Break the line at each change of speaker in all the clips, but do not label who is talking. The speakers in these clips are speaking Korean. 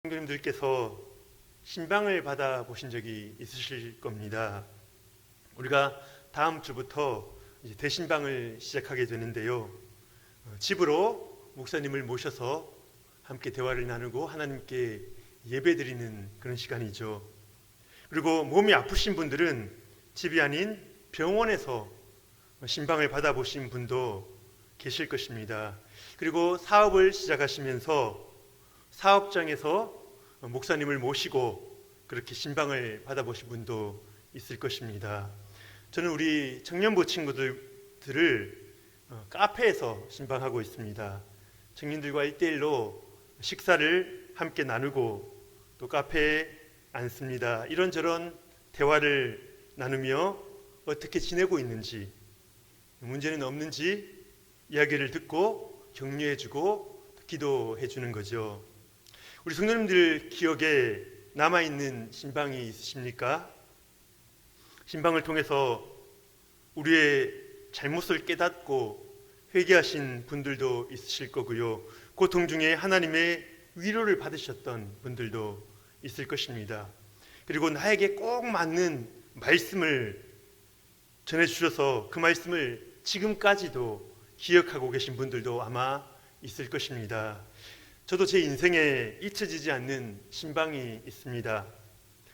성도님들께서 신방을 받아보신 적이 있으실 겁니다. 우리가 다음 주부터 이제 대신방을 시작하게 되는데요. 집으로 목사님을 모셔서 함께 대화를 나누고 하나님께 예배드리는 그런 시간이죠. 그리고 몸이 아프신 분들은 집이 아닌 병원에서 신방을 받아보신 분도 계실 것입니다. 그리고 사업을 시작하시면서 사업장에서 목사님을 모시고 그렇게 신방을 받아보신 분도 있을 것입니다. 저는 우리 청년부 친구들을 카페에서 신방하고 있습니다. 청년들과 1대1로 식사를 함께 나누고 또 카페에 앉습니다. 이런저런 대화를 나누며 어떻게 지내고 있는지, 문제는 없는지 이야기를 듣고 격려해주고 기도해주는 거죠. 우리 성도님들 기억에 남아있는 신방이 있으십니까? 신방을 통해서 우리의 잘못을 깨닫고 회개하신 분들도 있으실 거고요. 고통 중에 하나님의 위로를 받으셨던 분들도 있을 것입니다. 그리고 나에게 꼭 맞는 말씀을 전해주셔서 그 말씀을 지금까지도 기억하고 계신 분들도 아마 있을 것입니다. 저도 제 인생에 잊혀지지 않는 신방이 있습니다.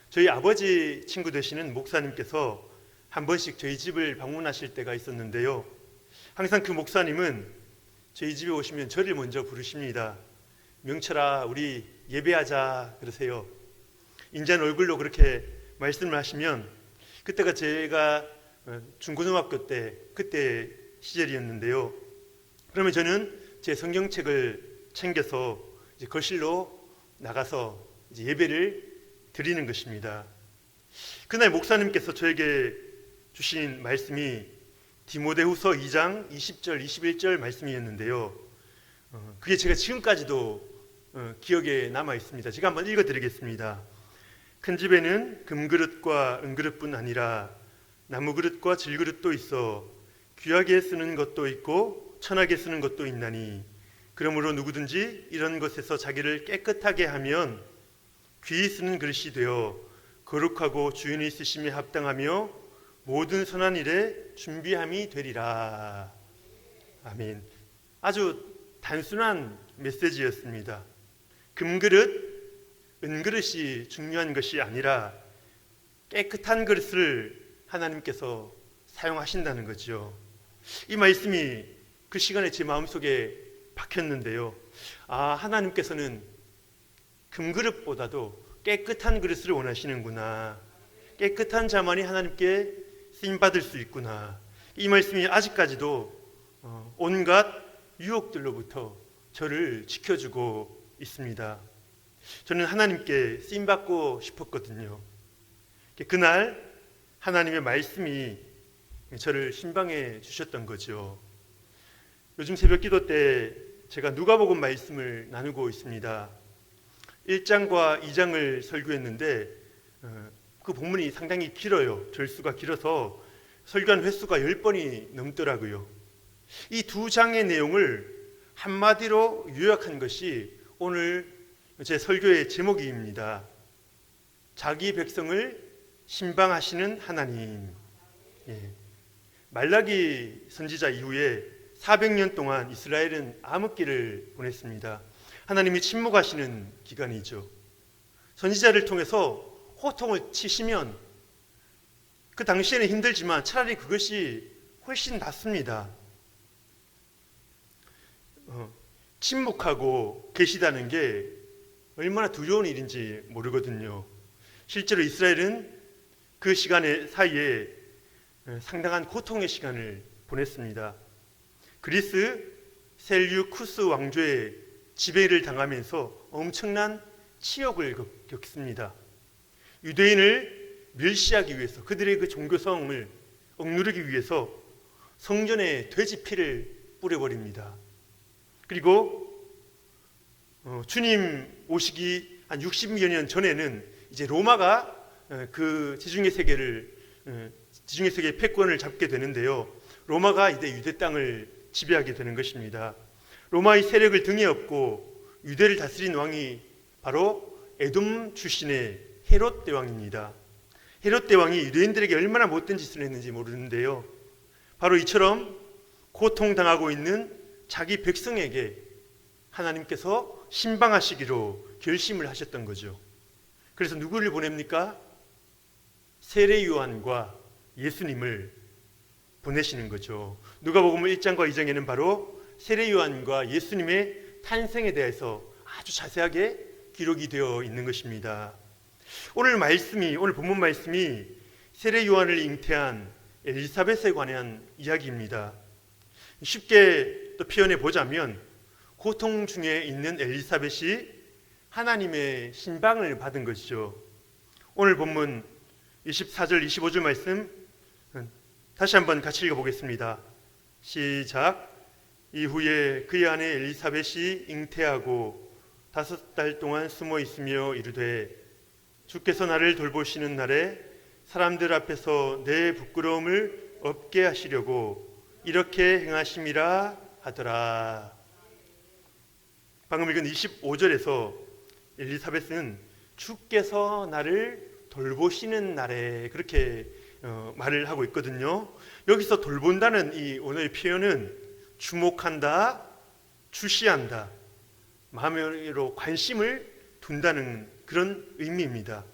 저희 아버지 친구 되시는 목사님께서 한 번씩 저희 집을 방문하실 때가 있었는데요. 항상 그 목사님은 저희 집에 오시면 저를 먼저 부르십니다. 명철아, 우리 예배하자 그러세요. 인자한 얼굴로 그렇게 말씀을 하시면 그때가 제가 중고등학교 때 그때 시절이었는데요. 그러면 저는 제 성경책을 챙겨서 이제 거실로 나가서 이제 예배를 드리는 것입니다. 그날 목사님께서 저에게 주신 말씀이 디모데후서 2장 20절 21절 말씀이었는데요. 그게 제가 지금까지도 기억에 남아 있습니다. 제가 한번 읽어드리겠습니다. 큰 집에는 금그릇과 은그릇뿐 아니라 나무그릇과 질그릇도 있어 귀하게 쓰는 것도 있고 천하게 쓰는 것도 있나니 그러므로 누구든지 이런 것에서 자기를 깨끗하게 하면 귀히 쓰는 그릇이 되어 거룩하고 주인의 쓰심에 합당하며 모든 선한 일에 준비함이 되리라. 아멘. 아주 단순한 메시지였습니다. 금그릇, 은그릇이 중요한 것이 아니라 깨끗한 그릇을 하나님께서 사용하신다는 거죠. 이 말씀이 그 시간에 제 마음속에 박혔는데요. 하나님께서는 금그릇보다도 깨끗한 그릇을 원하시는구나. 깨끗한 자만이 하나님께 쓰임받을 수 있구나. 이 말씀이 아직까지도 온갖 유혹들로부터 저를 지켜주고 있습니다. 저는 하나님께 쓰임받고 싶었거든요. 그날 하나님의 말씀이 저를 신방해 주셨던 거죠. 요즘 새벽 기도 때 제가 누가복음 말씀을 나누고 있습니다. 1장과 2장을 설교했는데 그 본문이 상당히 길어요. 절수가 길어서 설교한 횟수가 10번이 넘더라고요. 이 두 장의 내용을 한마디로 요약한 것이 오늘 제 설교의 제목입니다. 자기 백성을 신방하시는 하나님. 말라기 선지자 이후에 400년 동안 이스라엘은 암흑기를 보냈습니다. 하나님이 침묵하시는 기간이죠. 선지자를 통해서 호통을 치시면 그 당시에는 힘들지만 차라리 그것이 훨씬 낫습니다. 침묵하고 계시다는 게 얼마나 두려운 일인지 모르거든요. 실제로 이스라엘은 그 시간의 사이에 상당한 고통의 시간을 보냈습니다. 그리스 셀유쿠스 왕조의 지배를 당하면서 엄청난 치욕을 겪습니다. 유대인을 멸시하기 위해서 그들의 그 종교성을 억누르기 위해서 성전에 돼지 피를 뿌려버립니다. 그리고 주님 오시기 한 60여 년 전에는 이제 로마가 그 지중해 세계의 패권을 잡게 되는데요. 로마가 이제 유대 땅을 지배하게 되는 것입니다. 로마의 세력을 등에 업고 유대를 다스린 왕이 바로 에돔 출신의 헤롯 대왕입니다. 헤롯 대왕이 유대인들에게 얼마나 못된 짓을 했는지 모르는데요. 바로 이처럼 고통당하고 있는 자기 백성에게 하나님께서 신방하시기로 결심을 하셨던 거죠. 그래서 누구를 보냅니까? 세례 요한과 예수님을 보내시는 거죠. 누가복음 1장과 2장에는 바로 세례 요한과 예수님의 탄생에 대해서 아주 자세하게 기록이 되어 있는 것입니다. 오늘 본문 말씀이 세례 요한을 잉태한 엘리사벳에 관한 이야기입니다. 쉽게 또 표현해 보자면 고통 중에 있는 엘리사벳이 하나님의 신방을 받은 것이죠. 오늘 본문 24절 25절 말씀 다시 한번 같이 읽어보겠습니다. 시작. 이후에 그의 아내 엘리사벳이 잉태하고 5달 동안 숨어 있으며 이르되 주께서 나를 돌보시는 날에 사람들 앞에서 내 부끄러움을 없게 하시려고 이렇게 행하심이라 하더라. 방금 읽은 25절에서 엘리사벳은 주께서 나를 돌보시는 날에 그렇게 말을 하고 있거든요. 여기서 돌본다는 이 오늘의 표현은 주목한다, 주시한다, 마음으로 관심을 둔다는 그런 의미입니다.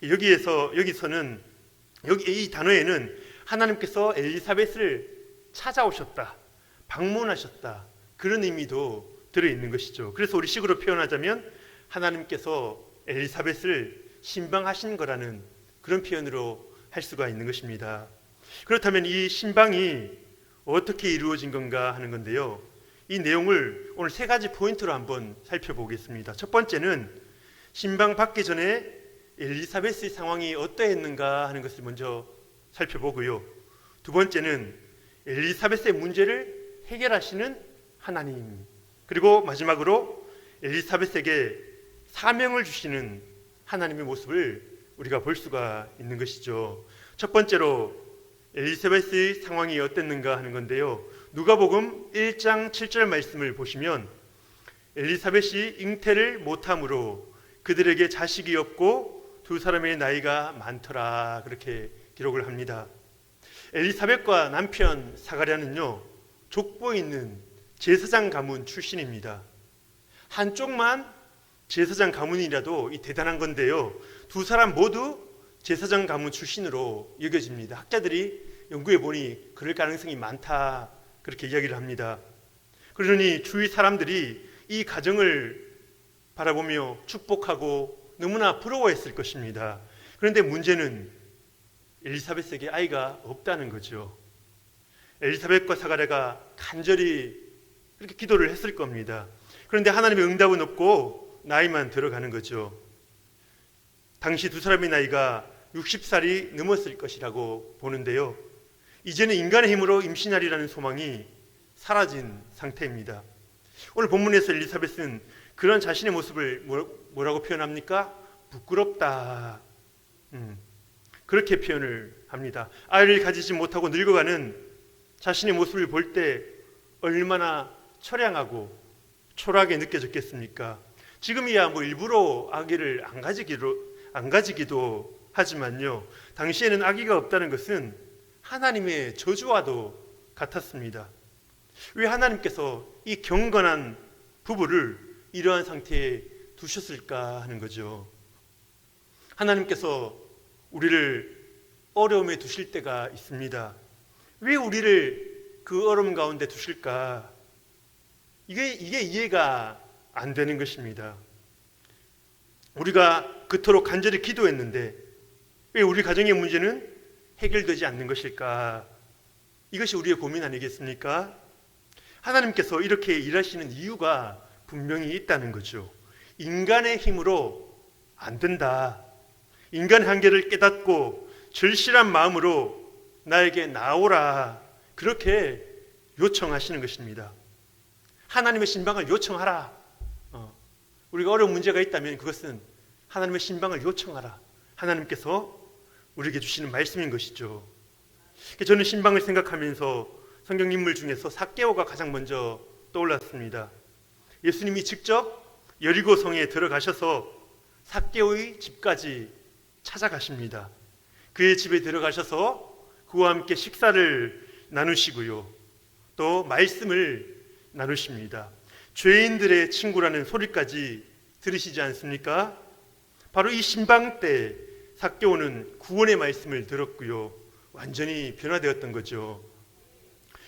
여기서는 이 단어에는 하나님께서 엘리사벳을 찾아오셨다, 방문하셨다 그런 의미도 들어있는 것이죠. 그래서 우리 식으로 표현하자면 하나님께서 엘리사벳을 신방하신 거라는 그런 표현으로 할 수가 있는 것입니다. 그렇다면 이 신방이 어떻게 이루어진 건가 하는 건데요. 이 내용을 오늘 3가지 포인트로 한번 살펴보겠습니다. 첫 번째는 신방 받기 전에 엘리사벳의 상황이 어떠했는가 하는 것을 먼저 살펴보고요. 두 번째는 엘리사벳의 문제를 해결하시는 하나님, 그리고 마지막으로 엘리사벳에게 사명을 주시는 하나님의 모습을 우리가 볼 수가 있는 것이죠. 첫 번째로 엘리사벳의 상황이 어땠는가 하는 건데요. 누가복음 1장 7절 말씀을 보시면 엘리사벳이 잉태를 못함으로 그들에게 자식이 없고 2사람의 나이가 많더라 그렇게 기록을 합니다. 엘리사벳과 남편 사가랴는요 족보에 있는 제사장 가문 출신입니다. 한쪽만 제사장 가문이라도 이 대단한 건데요. 2사람 모두 제사장 가문 출신으로 여겨집니다. 학자들이 연구해 보니 그럴 가능성이 많다 그렇게 이야기를 합니다. 그러니 주위 사람들이 이 가정을 바라보며 축복하고 너무나 부러워했을 것입니다. 그런데 문제는 엘리사벳에게 아이가 없다는 거죠. 엘리사벳과 사가랴가 간절히 그렇게 기도를 했을 겁니다. 그런데 하나님의 응답은 없고 나이만 들어가는 거죠. 당시 2사람의 나이가 60살이 넘었을 것이라고 보는데요. 이제는 인간의 힘으로 임신하리라는 소망이 사라진 상태입니다. 오늘 본문에서 엘리사벳은 그런 자신의 모습을 뭐라고 표현합니까? 부끄럽다. 그렇게 표현을 합니다. 아이를 가지지 못하고 늙어가는 자신의 모습을 볼 때 얼마나 처량하고 초라하게 느껴졌겠습니까? 지금이야 일부러 아기를 안 가지기도 하지만요. 당시에는 아기가 없다는 것은 하나님의 저주와도 같았습니다. 왜 하나님께서 이 경건한 부부를 이러한 상태에 두셨을까 하는 거죠. 하나님께서 우리를 어려움에 두실 때가 있습니다. 왜 우리를 그 어려움 가운데 두실까? 이게 이해가 안 되는 것입니다. 우리가 그토록 간절히 기도했는데 왜 우리 가정의 문제는 해결되지 않는 것일까? 이것이 우리의 고민 아니겠습니까? 하나님께서 이렇게 일하시는 이유가 분명히 있다는 거죠. 인간의 힘으로 안 된다. 인간의 한계를 깨닫고 절실한 마음으로 나에게 나오라. 그렇게 요청하시는 것입니다. 하나님의 신방을 요청하라. 우리가 어려운 문제가 있다면 그것은 하나님의 신방을 요청하라. 하나님께서 우리에게 주시는 말씀인 것이죠. 저는 신방을 생각하면서 성경 인물 중에서 삭개오가 가장 먼저 떠올랐습니다. 예수님이 직접 여리고 성에 들어가셔서 삭개오의 집까지 찾아가십니다. 그의 집에 들어가셔서 그와 함께 식사를 나누시고요. 또 말씀을 나누십니다. 죄인들의 친구라는 소리까지 들으시지 않습니까? 바로 이 신방 때 삭개오는 구원의 말씀을 들었고요. 완전히 변화되었던 거죠.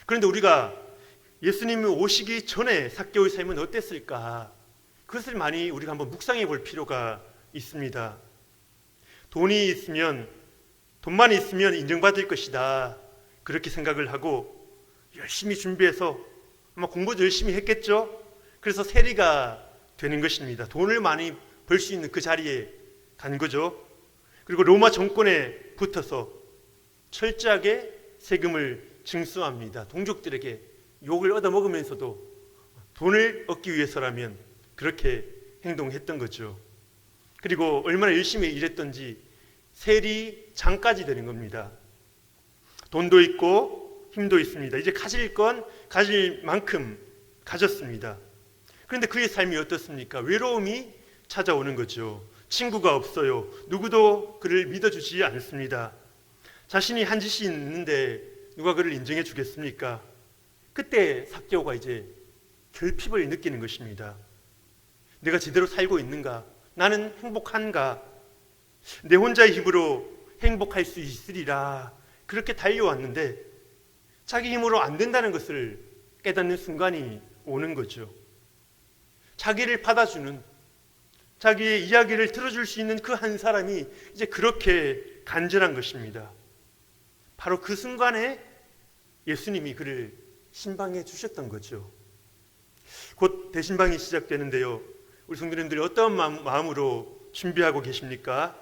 그런데 우리가 예수님이 오시기 전에 삭개오의 삶은 어땠을까? 그것을 많이 우리가 한번 묵상해 볼 필요가 있습니다. 돈만 있으면 인정받을 것이다. 그렇게 생각을 하고 열심히 준비해서 아마 공부도 열심히 했겠죠. 그래서 세리가 되는 것입니다. 돈을 많이 벌 수 있는 그 자리에 간 거죠. 그리고 로마 정권에 붙어서 철저하게 세금을 징수합니다. 동족들에게 욕을 얻어먹으면서도 돈을 얻기 위해서라면 그렇게 행동했던 거죠. 그리고 얼마나 열심히 일했던지 세리장까지 되는 겁니다. 돈도 있고 힘도 있습니다. 이제 가질 건 가질 만큼 가졌습니다. 그런데 그의 삶이 어떻습니까? 외로움이 찾아오는 거죠. 친구가 없어요. 누구도 그를 믿어주지 않습니다. 자신이 한 짓이 있는데 누가 그를 인정해 주겠습니까? 그때 삭개오가 이제 결핍을 느끼는 것입니다. 내가 제대로 살고 있는가? 나는 행복한가? 내 혼자의 힘으로 행복할 수 있으리라 그렇게 달려왔는데 자기 힘으로 안 된다는 것을 깨닫는 순간이 오는 거죠. 자기를 받아주는, 자기의 이야기를 들어줄 수 있는 그 한 사람이 이제 그렇게 간절한 것입니다. 바로 그 순간에 예수님이 그를 신방해 주셨던 거죠. 곧 대신방이 시작되는데요. 우리 성도님들이 어떤 마음으로 준비하고 계십니까?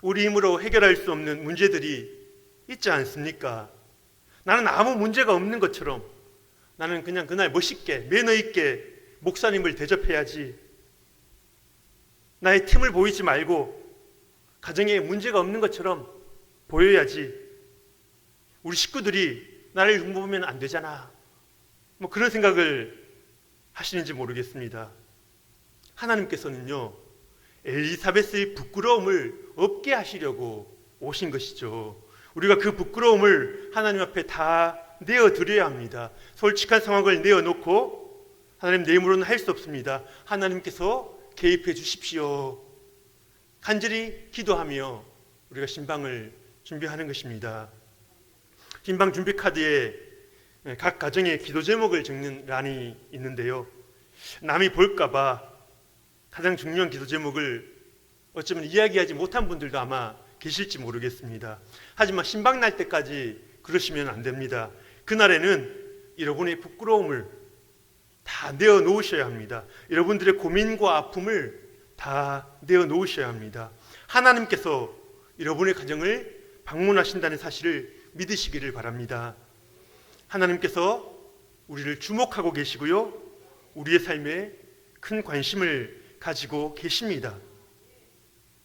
우리 힘으로 해결할 수 없는 문제들이 있지 않습니까? 나는 아무 문제가 없는 것처럼 나는 그냥 그날 멋있게 매너 있게 목사님을 대접해야지, 나의 틈을 보이지 말고 가정에 문제가 없는 것처럼 보여야지, 우리 식구들이 나를 흉보면 안 되잖아, 뭐 그런 생각을 하시는지 모르겠습니다. 하나님께서는요, 엘리사벳의 부끄러움을 없게 하시려고 오신 것이죠. 우리가 그 부끄러움을 하나님 앞에 다 내어드려야 합니다. 솔직한 상황을 내어놓고 하나님, 내 힘으로는 할 수 없습니다, 하나님께서 개입해 주십시오, 간절히 기도하며 우리가 신방을 준비하는 것입니다. 신방 준비 카드에 각 가정의 기도 제목을 적는 란이 있는데요. 남이 볼까봐 가장 중요한 기도 제목을 어쩌면 이야기하지 못한 분들도 아마 계실지 모르겠습니다. 하지만 신방 날 때까지 그러시면 안 됩니다. 그날에는 여러분의 부끄러움을 다 내어놓으셔야 합니다. 여러분들의 고민과 아픔을 다 내어놓으셔야 합니다. 하나님께서 여러분의 가정을 방문하신다는 사실을 믿으시기를 바랍니다. 하나님께서 우리를 주목하고 계시고요, 우리의 삶에 큰 관심을 가지고 계십니다.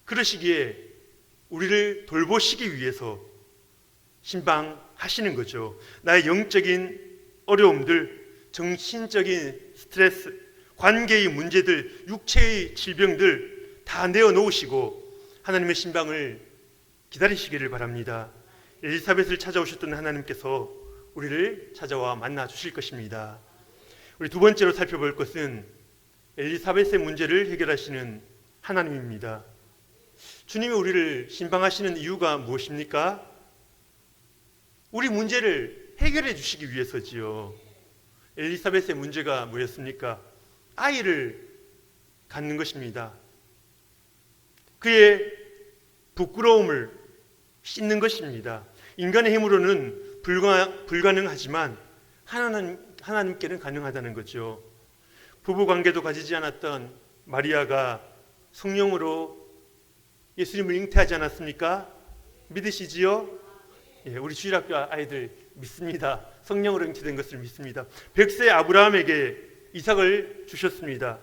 그러시기에 우리를 돌보시기 위해서 신방하시는 거죠. 나의 영적인 어려움들, 정신적인 스트레스, 관계의 문제들, 육체의 질병들 다 내어놓으시고 하나님의 신방을 기다리시기를 바랍니다. 엘리사벳을 찾아오셨던 하나님께서 우리를 찾아와 만나 주실 것입니다. 우리 두 번째로 살펴볼 것은 엘리사벳의 문제를 해결하시는 하나님입니다. 주님이 우리를 신방하시는 이유가 무엇입니까? 우리 문제를 해결해 주시기 위해서지요. 엘리사벳의 문제가 뭐였습니까? 아이를 갖는 것입니다. 그의 부끄러움을 씻는 것입니다. 인간의 힘으로는 불가능하지만 하나님께는 가능하다는 거죠. 부부관계도 가지지 않았던 마리아가 성령으로 예수님을 잉태하지 않았습니까? 믿으시지요? 예, 우리 주일학교 아이들 믿습니다. 성령으로 잉태된 것을 믿습니다. 100세 아브라함에게 이삭을 주셨습니다.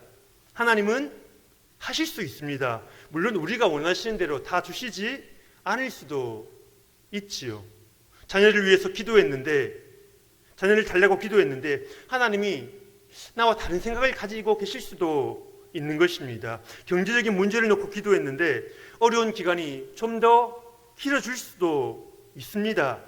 하나님은 하실 수 있습니다. 물론 우리가 원하시는 대로 다 주시지 않을 수도 있지요. 자녀를 위해서 기도했는데, 자녀를 달라고 기도했는데 하나님이 나와 다른 생각을 가지고 계실 수도 있는 것입니다. 경제적인 문제를 놓고 기도했는데 어려운 기간이 좀 더 길어질 수도 있습니다.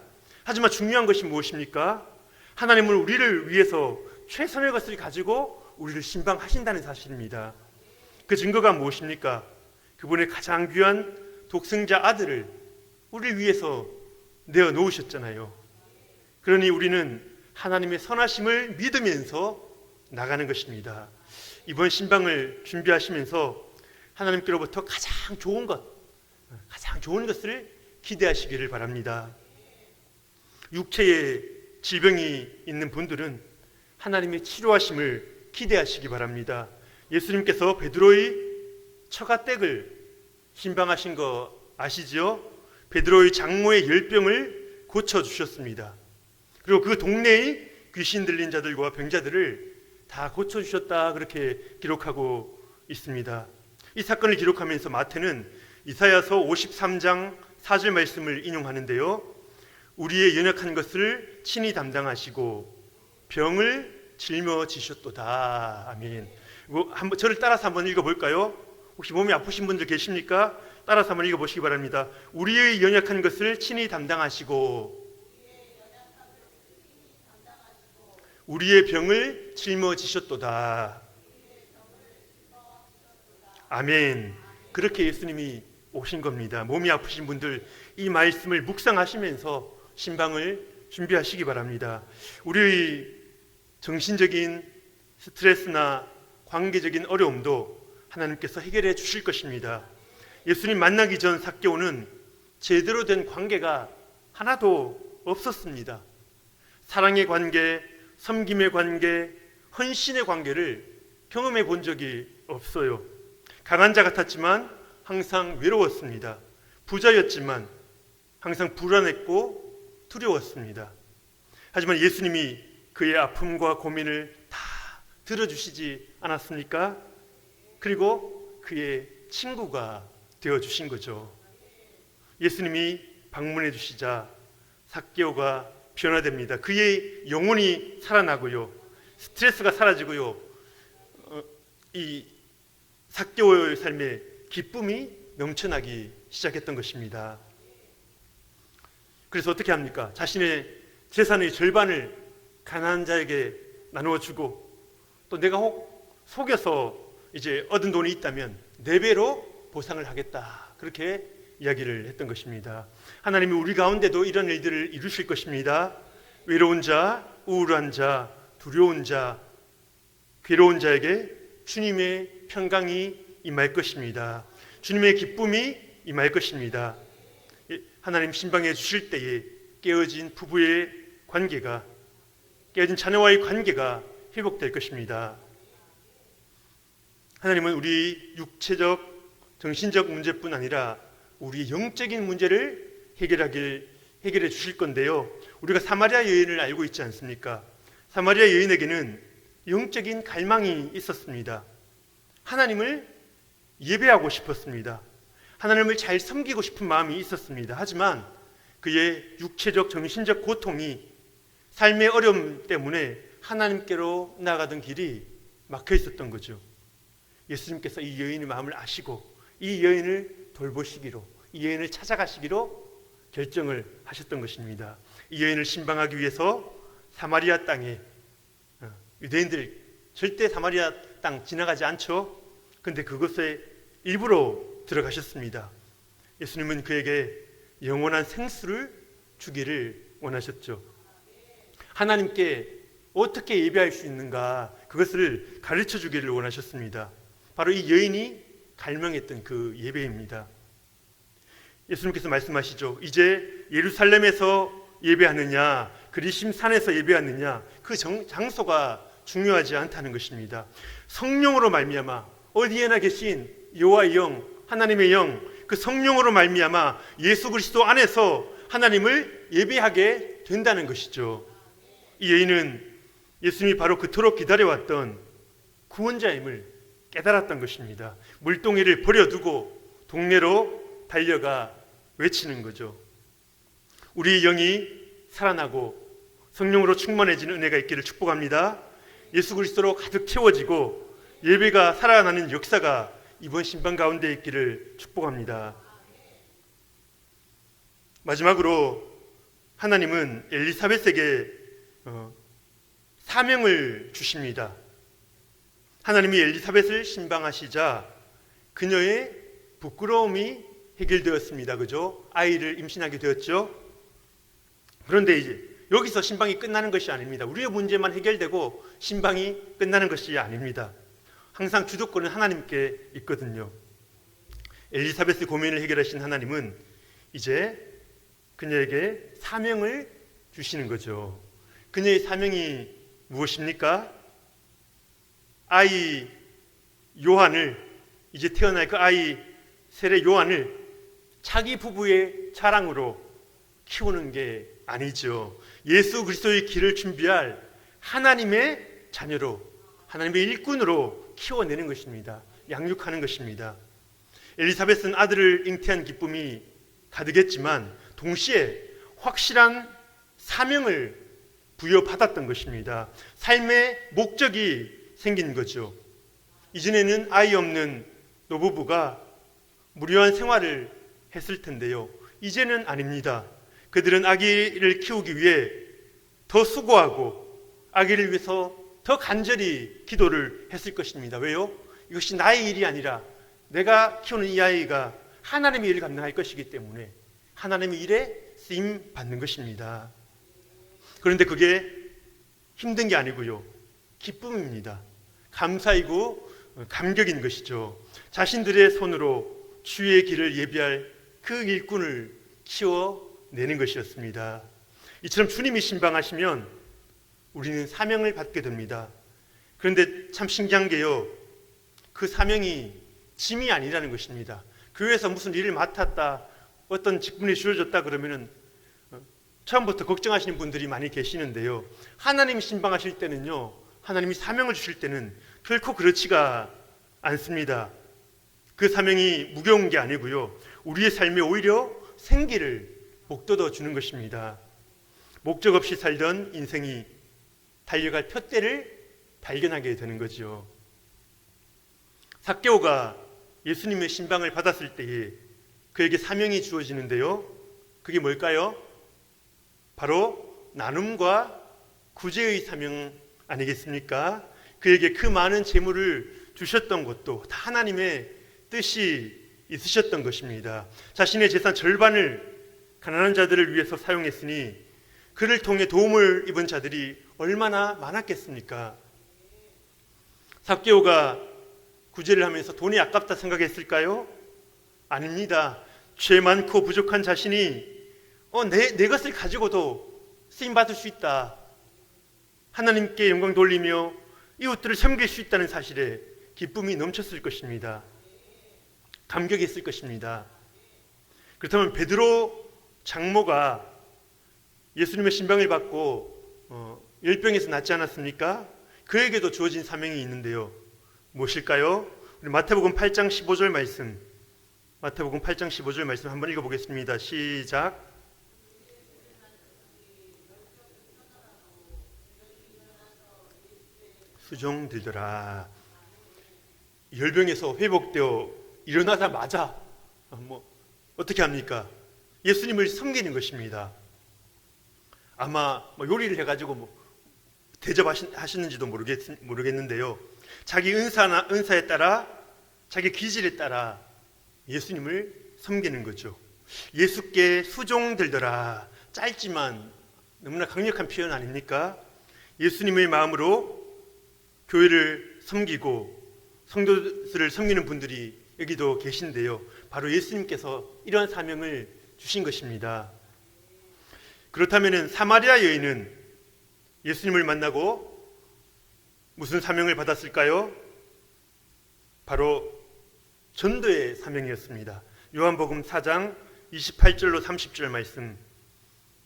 하지만 중요한 것이 무엇입니까? 하나님은 우리를 위해서 최선의 것을 가지고 우리를 신방하신다는 사실입니다. 그 증거가 무엇입니까? 그분의 가장 귀한 독생자 아들을 우리를 위해서 내어 놓으셨잖아요. 그러니 우리는 하나님의 선하심을 믿으면서 나가는 것입니다. 이번 신방을 준비하시면서 하나님께로부터 가장 좋은 것을 기대하시기를 바랍니다. 육체에 질병이 있는 분들은 하나님의 치료하심을 기대하시기 바랍니다. 예수님께서 베드로의 처가댁을 신방하신 거 아시죠? 베드로의 장모의 열병을 고쳐주셨습니다. 그리고 그 동네의 귀신 들린 자들과 병자들을 다 고쳐주셨다, 그렇게 기록하고 있습니다. 이 사건을 기록하면서 마태는 이사야서 53장 4절 말씀을 인용하는데요, 우리의 연약한 것을 친히 담당하시고 병을 짊어지셨도다. 아멘. 한번 저를 따라서 한번 읽어볼까요? 혹시 몸이 아프신 분들 계십니까? 따라서 한번 읽어보시기 바랍니다. 우리의 연약한 것을 친히 담당하시고 우리의 병을 짊어지셨도다. 아멘. 그렇게 예수님이 오신 겁니다. 몸이 아프신 분들 이 말씀을 묵상하시면서 신방을 준비하시기 바랍니다. 우리의 정신적인 스트레스나 관계적인 어려움도 하나님께서 해결해 주실 것입니다. 예수님 만나기 전 삭개오는 제대로 된 관계가 하나도 없었습니다. 사랑의 관계, 섬김의 관계, 헌신의 관계를 경험해 본 적이 없어요. 강한 자 같았지만 항상 외로웠습니다. 부자였지만 항상 불안했고 두려웠습니다. 하지만 예수님이 그의 아픔과 고민을 다 들어주시지 않았습니까? 그리고 그의 친구가 되어주신 거죠. 예수님이 방문해 주시자 삭개오가 변화됩니다. 그의 영혼이 살아나고요, 스트레스가 사라지고요, 이 삭개오의 삶에 기쁨이 넘쳐나기 시작했던 것입니다. 그래서 어떻게 합니까? 자신의 재산의 절반을 가난한 자에게 나누어 주고, 또 내가 혹 속여서 이제 얻은 돈이 있다면 4배로 보상을 하겠다, 그렇게 이야기를 했던 것입니다. 하나님이 우리 가운데도 이런 일들을 이루실 것입니다. 외로운 자, 우울한 자, 두려운 자, 괴로운 자에게 주님의 평강이 임할 것입니다. 주님의 기쁨이 임할 것입니다. 하나님 신방해 주실 때에 깨어진 부부의 관계가, 깨어진 자녀와의 관계가 회복될 것입니다. 하나님은 우리 육체적, 정신적 문제뿐 아니라 우리 영적인 문제를 해결해 주실 건데요, 우리가 사마리아 여인을 알고 있지 않습니까? 사마리아 여인에게는 영적인 갈망이 있었습니다. 하나님을 예배하고 싶었습니다. 하나님을 잘 섬기고 싶은 마음이 있었습니다. 하지만 그의 육체적, 정신적 고통이, 삶의 어려움 때문에 하나님께로 나가던 길이 막혀 있었던 거죠. 예수님께서 이 여인의 마음을 아시고 이 여인을 돌보시기로, 이 여인을 찾아가시기로 결정을 하셨던 것입니다. 이 여인을 신방하기 위해서 사마리아 땅에, 유대인들 절대 사마리아 땅 지나가지 않죠. 그런데 그곳에 일부러 들어가셨습니다. 예수님은 그에게 영원한 생수를 주기를 원하셨죠. 하나님께 어떻게 예배할 수 있는가, 그것을 가르쳐 주기를 원하셨습니다. 바로 이 여인이 갈망했던 그 예배입니다. 예수님께서 말씀하시죠. 이제 예루살렘에서 예배하느냐, 그리심 산에서 예배하느냐, 그 장소가 중요하지 않다는 것입니다. 성령으로 말미암아 어디에나 계신 여호와의 영, 하나님의 영, 그 성령으로 말미암아 예수 그리스도 안에서 하나님을 예배하게 된다는 것이죠. 이 여인은 예수님이 바로 그토록 기다려왔던 구원자임을 깨달았던 것입니다. 물동이를 버려두고 동네로 달려가 외치는 거죠. 우리 영이 살아나고 성령으로 충만해지는 은혜가 있기를 축복합니다. 예수 그리스도로 가득 채워지고 예배가 살아나는 역사가 이번 신방 가운데 있기를 축복합니다. 마지막으로 하나님은 엘리사벳에게 사명을 주십니다. 하나님이 엘리사벳을 신방하시자 그녀의 부끄러움이 해결되었습니다. 그죠? 아이를 임신하게 되었죠. 그런데 이제 여기서 신방이 끝나는 것이 아닙니다. 우리의 문제만 해결되고 신방이 끝나는 것이 아닙니다. 항상 주도권은 하나님께 있거든요. 엘리사벳의 고민을 해결하신 하나님은 이제 그녀에게 사명을 주시는 거죠. 그녀의 사명이 무엇입니까? 아이 요한을, 이제 태어날 그 아이 세례 요한을 자기 부부의 자랑으로 키우는 게 아니죠. 예수 그리스도의 길을 준비할 하나님의 자녀로, 하나님의 일꾼으로 키워내는 것입니다. 양육하는 것입니다. 엘리사벳은 아들을 잉태한 기쁨이 가득했지만 동시에 확실한 사명을 부여받았던 것입니다. 삶의 목적이 생긴 거죠. 이전에는 아이 없는 노부부가 무료한 생활을 했을 텐데요. 이제는 아닙니다. 그들은 아기를 키우기 위해 더 수고하고 아기를 위해서 더 간절히 기도를 했을 것입니다. 왜요? 이것이 나의 일이 아니라 내가 키우는 이 아이가 하나님의 일을 감당할 것이기 때문에 하나님의 일에 쓰임 받는 것입니다. 그런데 그게 힘든 게 아니고요. 기쁨입니다. 감사이고 감격인 것이죠. 자신들의 손으로 주의 길을 예비할 그 일꾼을 키워내는 것이었습니다. 이처럼 주님이 신방하시면 우리는 사명을 받게 됩니다. 그런데 참 신기한 게요. 그 사명이 짐이 아니라는 것입니다. 교회에서 무슨 일을 맡았다, 어떤 직분이 주어졌다 그러면은 처음부터 걱정하시는 분들이 많이 계시는데요. 하나님이 신방하실 때는요, 하나님이 사명을 주실 때는 결코 그렇지가 않습니다. 그 사명이 무거운 게 아니고요. 우리의 삶에 오히려 생기를 북돋워 주는 것입니다. 목적 없이 살던 인생이 달려갈 푯대를 발견하게 되는 거죠. 삭개오가 예수님의 신방을 받았을 때에 그에게 사명이 주어지는데요. 그게 뭘까요? 바로 나눔과 구제의 사명 아니겠습니까? 그에게 그 많은 재물을 주셨던 것도 다 하나님의 뜻이 있으셨던 것입니다. 자신의 재산 절반을 가난한 자들을 위해서 사용했으니 그를 통해 도움을 입은 자들이 얼마나 많았겠습니까? 삭개오가 구제를 하면서 돈이 아깝다 생각했을까요? 아닙니다. 죄 많고 부족한 자신이 내 것을 가지고도 쓰임받을 수 있다, 하나님께 영광 돌리며 이웃들을 섬길 수 있다는 사실에 기쁨이 넘쳤을 것입니다. 감격했을 것입니다. 그렇다면 베드로 장모가 예수님의 신방을 받고 열병에서 낫지 않았습니까? 그에게도 주어진 사명이 있는데요. 무엇일까요? 우리 마태복음 8장 15절 말씀, 마태복음 8장 15절 말씀 한번 읽어보겠습니다. 시작. 수종 들더라. 열병에서 회복되어 일어나자마자 어떻게 합니까? 예수님을 섬기는 것입니다. 아마 요리를 해가지고 대접하시는지도 모르겠는데요. 자기 은사에 따라, 자기 기질에 따라 예수님을 섬기는 거죠. 예수께 수종 들더라. 짧지만 너무나 강력한 표현 아닙니까? 예수님의 마음으로 교회를 섬기고 성도들을 섬기는 분들이 여기도 계신데요. 바로 예수님께서 이러한 사명을 주신 것입니다. 그렇다면 사마리아 여인은 예수님을 만나고 무슨 사명을 받았을까요? 바로 전도의 사명이었습니다. 요한복음 4장 28절로 30절 말씀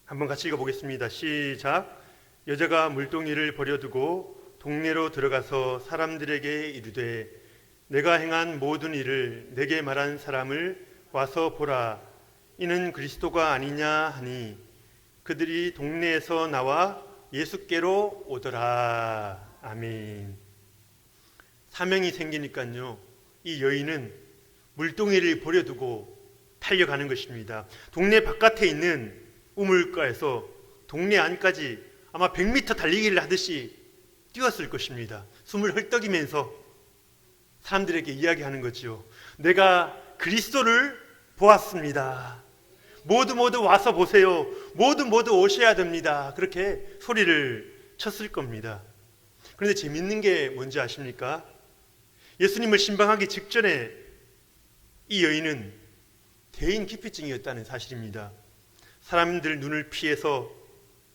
한번 같이 읽어보겠습니다. 시작. 여자가 물동이를 버려두고 동네로 들어가서 사람들에게 이르되 내가 행한 모든 일을 내게 말한 사람을 와서 보라, 이는 그리스도가 아니냐 하니 그들이 동네에서 나와 예수께로 오더라. 아멘. 사명이 생기니까요, 이 여인은 물동이를 버려두고 달려가는 것입니다. 동네 바깥에 있는 우물가에서 동네 안까지 아마 100m 달리기를 하듯이 뛰었을 것입니다. 숨을 헐떡이면서 사람들에게 이야기하는 거죠. 내가 그리스도를 보았습니다. 모두 와서 보세요. 모두 오셔야 됩니다. 그렇게 소리를 쳤을 겁니다. 그런데 재밌는 게 뭔지 아십니까? 예수님을 신방하기 직전에 이 여인은 대인 기피증이었다는 사실입니다. 사람들 눈을 피해서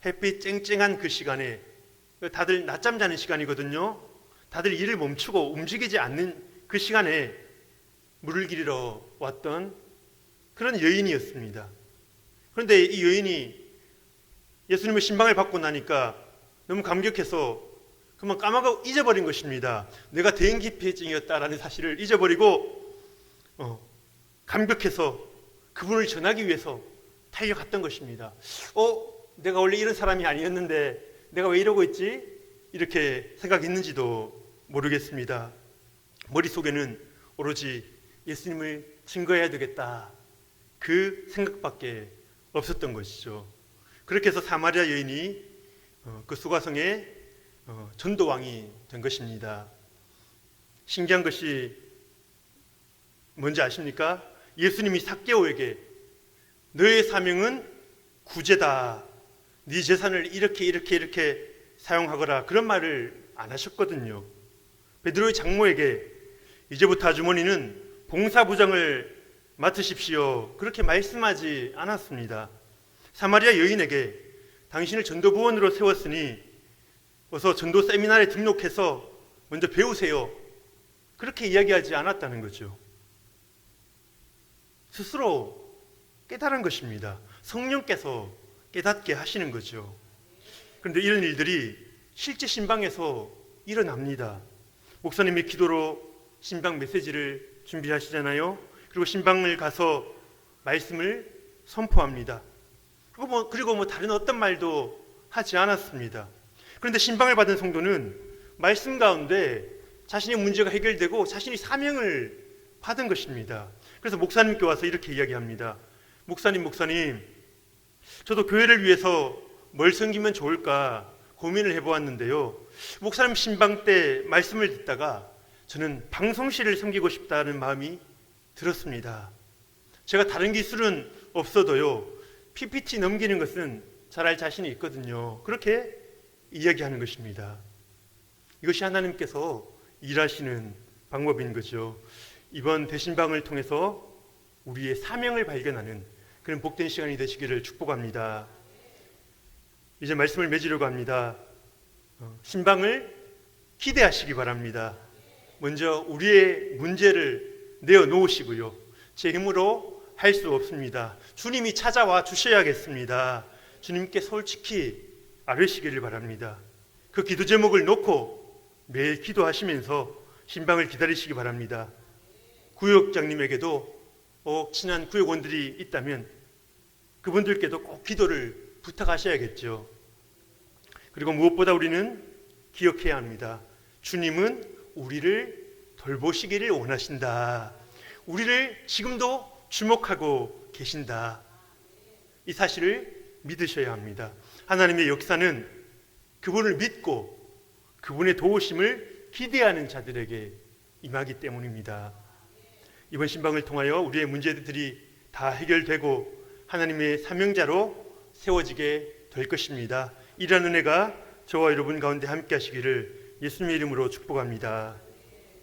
햇빛 쨍쨍한 그 시간에, 다들 낮잠 자는 시간이거든요. 다들 일을 멈추고 움직이지 않는 그 시간에 물을 기르러 왔던 그런 여인이었습니다. 그런데 이 여인이 예수님의 신방을 받고 나니까 너무 감격해서 그만 까마고 잊어버린 것입니다. 내가 대인기피증이었다라는 사실을 잊어버리고 감격해서 그분을 전하기 위해서 달려갔던 것입니다. 내가 원래 이런 사람이 아니었는데 내가 왜 이러고 있지? 이렇게 생각했는지도 모르겠습니다. 머릿속에는 오로지 예수님을 증거해야 되겠다, 그 생각밖에 없었던 것이죠. 그렇게 해서 사마리아 여인이 그 수가성의 전도왕이 된 것입니다. 신기한 것이 뭔지 아십니까? 예수님이 삭개오에게 너의 사명은 구제다, 네 재산을 이렇게 사용하거라, 그런 말을 안 하셨거든요. 베드로의 장모에게 이제부터 아주머니는 봉사부장을 맡으십시오, 그렇게 말씀하지 않았습니다. 사마리아 여인에게 당신을 전도부원으로 세웠으니 어서 전도 세미나에 등록해서 먼저 배우세요, 그렇게 이야기하지 않았다는 거죠. 스스로 깨달은 것입니다. 성령께서 깨닫게 하시는 거죠. 그런데 이런 일들이 실제 신방에서 일어납니다. 목사님이 기도로 신방 메시지를 준비하시잖아요. 그리고 신방을 가서 말씀을 선포합니다. 그리고 다른 어떤 말도 하지 않았습니다. 그런데 신방을 받은 성도는 말씀 가운데 자신의 문제가 해결되고 자신이 사명을 받은 것입니다. 그래서 목사님께 와서 이렇게 이야기합니다. 목사님, 저도 교회를 위해서 뭘 섬기면 좋을까 고민을 해보았는데요, 목사님 신방 때 말씀을 듣다가 저는 방송실을 섬기고 싶다는 마음이 들었습니다. 제가 다른 기술은 없어도요, PPT 넘기는 것은 잘할 자신이 있거든요. 그렇게 이야기하는 것입니다. 이것이 하나님께서 일하시는 방법인 거죠. 이번 대신방을 통해서 우리의 사명을 발견하는 그런 복된 시간이 되시기를 축복합니다. 이제 말씀을 맺으려고 합니다. 신방을 기대하시기 바랍니다. 먼저 우리의 문제를 내어놓으시고요, 제 힘으로 할 수 없습니다. 주님이 찾아와 주셔야겠습니다. 주님께 솔직히 아뢰시기를 바랍니다. 그 기도 제목을 놓고 매일 기도하시면서 신방을 기다리시기 바랍니다. 구역장님에게도 친한 구역원들이 있다면 그분들께도 꼭 기도를 부탁하셔야겠죠. 그리고 무엇보다 우리는 기억해야 합니다. 주님은 우리를 돌보시기를 원하신다. 우리를 지금도 주목하고 계신다. 이 사실을 믿으셔야 합니다. 하나님의 역사는 그분을 믿고 그분의 도우심을 기대하는 자들에게 임하기 때문입니다. 이번 신방을 통하여 우리의 문제들이 다 해결되고 하나님의 사명자로 세워지게 될 것입니다. 이러한 은혜가 저와 여러분 가운데 함께 하시기를 예수님의 이름으로 축복합니다.